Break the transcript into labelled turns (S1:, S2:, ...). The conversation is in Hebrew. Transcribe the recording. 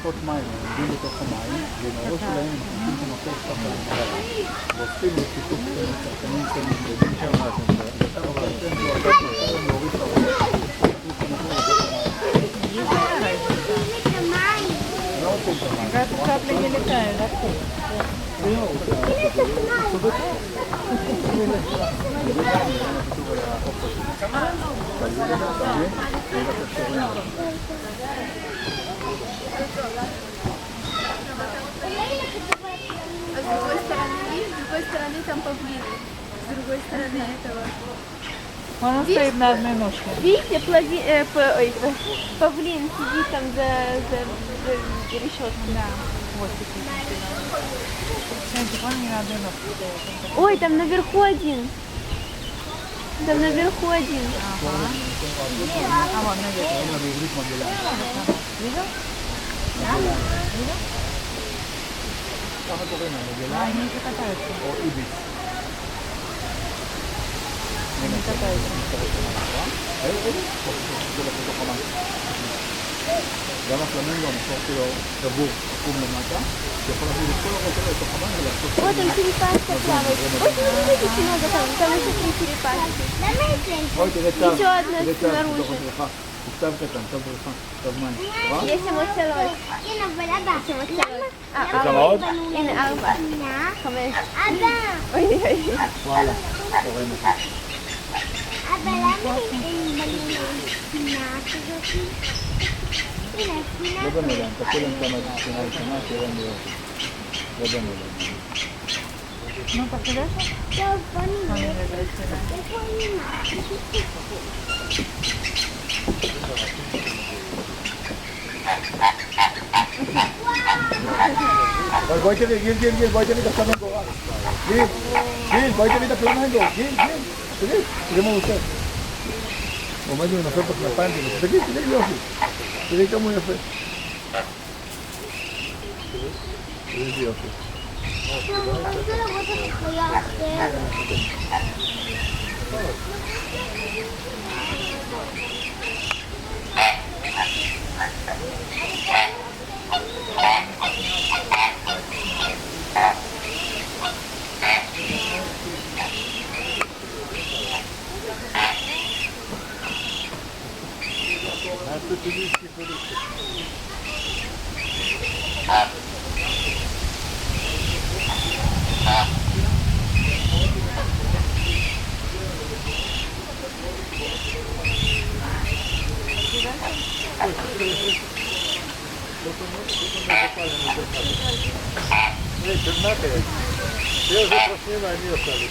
S1: כוסות מים, עומדים בתוך המים, ועם הראש שלהם מכניסים את הנושא קצת למעלה. ועושים רציפות צרכנים שהם מתגודים שם מהשם. ועכשיו אבל אתם זו אחת מכם להוריד את הראש. לא רוצים את המים.
S2: רק קצת למיליטאי, רק פה.
S3: А с другой стороны видишь, с другой стороны там павлины. С другой стороны этого.
S2: Он стоит на одной ножке.
S3: Видите, павлин сидит там за решеткой.
S2: Да. Вот такие. Смотрите, он не на одной ножке стоит.
S3: Ой, там наверху один. Там наверху один.
S2: А вон наверху. Видел? Видел?
S1: ככה קוראים להם, מגלה
S2: Они еще катаются.
S1: או איביס.
S2: Они катаются.
S1: גם הפלמנגו, המקור שלו דבור, תחום למטה, שיכול להביא את כל הראש שלו לתוך המים ולעשות...
S3: Вот он черепашка плавает. Ой, смотрите, много там еще 3 черепашки.
S1: אוי, תראה צו,
S3: еще одна
S1: תראה צו,
S3: снаружи.
S1: בתוך השלך. הוא צו קטן, צו בריכה, צו מים. רואה?
S3: יש שם עוד 3.
S4: הנה, אבל אבא.
S3: יש שם עוד 3.
S1: יש שם עוד?
S3: הנה 4. 5.
S4: אבא,
S3: אוי, אוי.
S1: וואלה, קוראים לך.
S4: אבא, למה הם בנו פינה כזאת? הנה, פינה.
S1: לא בנו להם, תעשו להם כמה פינה ראשונה, שיהיה להם יופי. לא בנו להם.
S2: Ну, покидаешь?
S4: טוב, בוא
S2: Он не
S4: נראה.
S2: лежит сюда.
S4: איפה אמא?
S1: בואי תראי, גיל, בואי תראי את הפלמנגו. גיל, בואי תראי את הפלמנגו. גיל, תראי מה הוא עושה. הוא עומד ומנופף בכנפיים שלו. תראי יופי. תראי כמה הוא יפה. תראי איזה יופי.
S4: טוב, אני רוצה לראות את החיה אחרת.
S1: Эй, чернатые, все уже прошли, они остались.